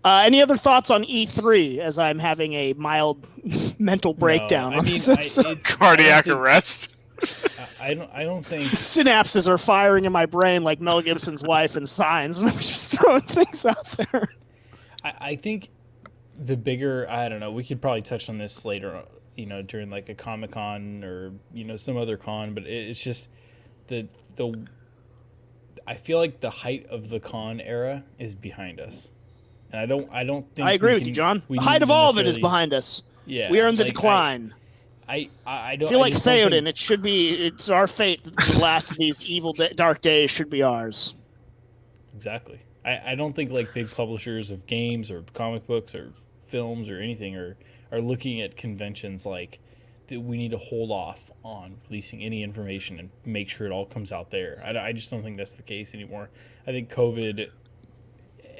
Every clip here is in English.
Any other thoughts on E3 as I'm having a mild mental breakdown? No, I mean, cardiac arrest. I don't think synapses are firing in my brain like Mel Gibson's wife in Signs, and I'm just throwing things out there. I think the bigger, I don't know, we could probably touch on this later, during like a Comic-Con or, some other con, but it's just the I feel like the height of the con era is behind us. And I don't think I agree with you, John. The height of all of it is behind us. Yeah. We are in the decline. I feel like Theoden. It's our fate that the last of these evil dark days should be ours. Exactly. I don't think like big publishers of games or comic books or films or anything are looking at conventions like that we need to hold off on releasing any information and make sure it all comes out there. I just don't think that's the case anymore. I think COVID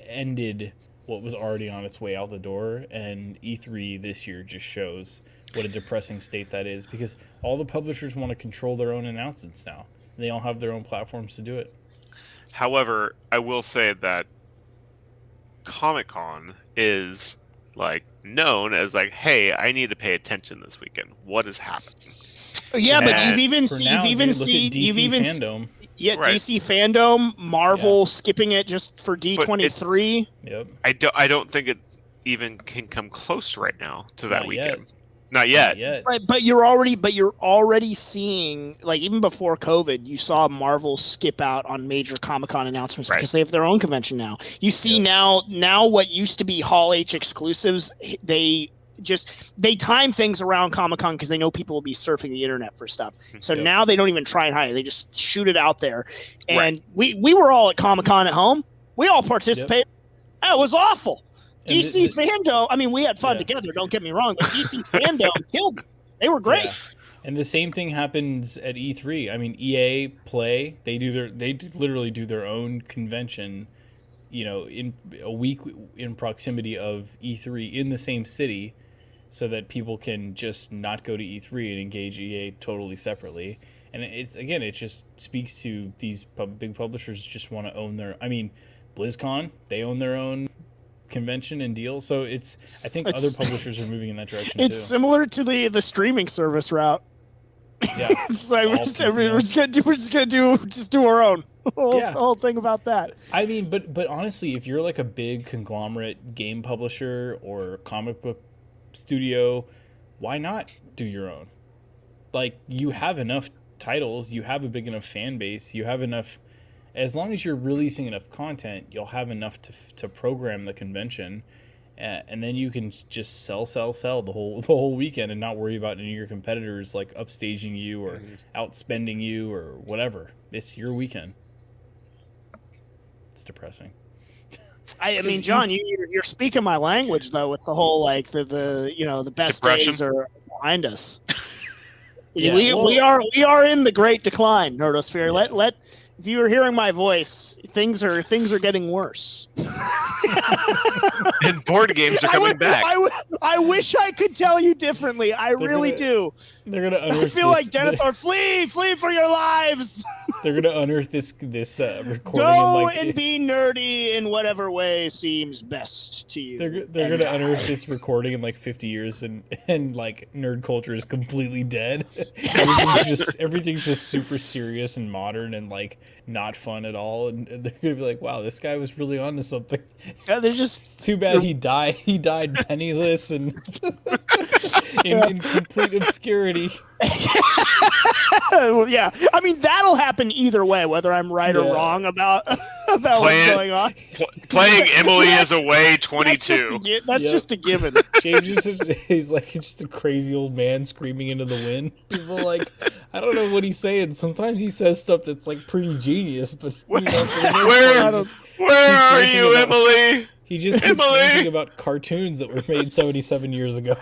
ended what was already on its way out the door, and E3 this year just shows what a depressing state that is, because all the publishers want to control their own announcements now. They all have their own platforms to do it. However, I will say that Comic-Con is like known as like, hey, I need to pay attention this weekend. What is happening? Yeah, and but you've even seen Fandom. Yeah, right. DC Fandom, Marvel skipping it just for D23. Yep. I don't think it even can come close right now to that weekend. Yet. Not yet. Right, but you're already seeing, like, even before COVID, you saw Marvel skip out on major Comic-Con announcements because they have their own convention now. You see now what used to be Hall H exclusives, they time things around Comic-Con because they know people will be surfing the internet for stuff. So now they don't even try and hide it. They just shoot it out there. And we were all at Comic-Con at home. We all participated. It was awful. DC Fandom, I mean, we had fun together, don't get me wrong, but DC Fandom killed them. They were great. Yeah. And the same thing happens at E3. I mean, EA Play, they literally do their own convention, in a week in proximity of E3 in the same city, so that people can just not go to E3 and engage EA totally separately. And it just speaks to these big publishers just want to own their, I mean, BlizzCon, they own their own convention and deal, so I think other publishers are moving in that direction. It's similar to the streaming service route. Yeah, it's like we're just gonna do our own. The whole thing about that. I mean, but honestly, if you're like a big conglomerate game publisher or comic book studio, why not do your own? Like, you have enough titles, you have a big enough fan base, you have enough. As long as you're releasing enough content, you'll have enough to program the convention, and then you can just sell the whole weekend and not worry about any of your competitors like upstaging you or outspending you or whatever. It's your weekend. It's depressing. I mean, John, you're speaking my language though with the whole like the best Depression. days are behind us. Yeah, we are in the great decline, Nerdosphere. Yeah. If you were hearing my voice, things are getting worse. And board games are coming back. I wish I could tell you differently. I really do. They're gonna unearth. I feel like Denethor, flee for your lives. They're gonna unearth this recording. Go and be nerdy in whatever way seems best to you. They're gonna unearth this recording in like 50 years, and like nerd culture is completely dead. Everything's just super serious and modern and like not fun at all. And they're gonna be like, wow, this guy was really onto something. Yeah, they're just too bad he died. He died penniless and in complete obscurity. Yeah, I mean that'll happen either way, whether I'm right or wrong about what's going on. Playing Emily is away 22. That's just a given. James he's like just a crazy old man screaming into the wind. People are like, I don't know what he's saying. Sometimes he says stuff that's like pretty genius, but where are you, Emily? He just keeps ranting about cartoons that were made 77 years ago.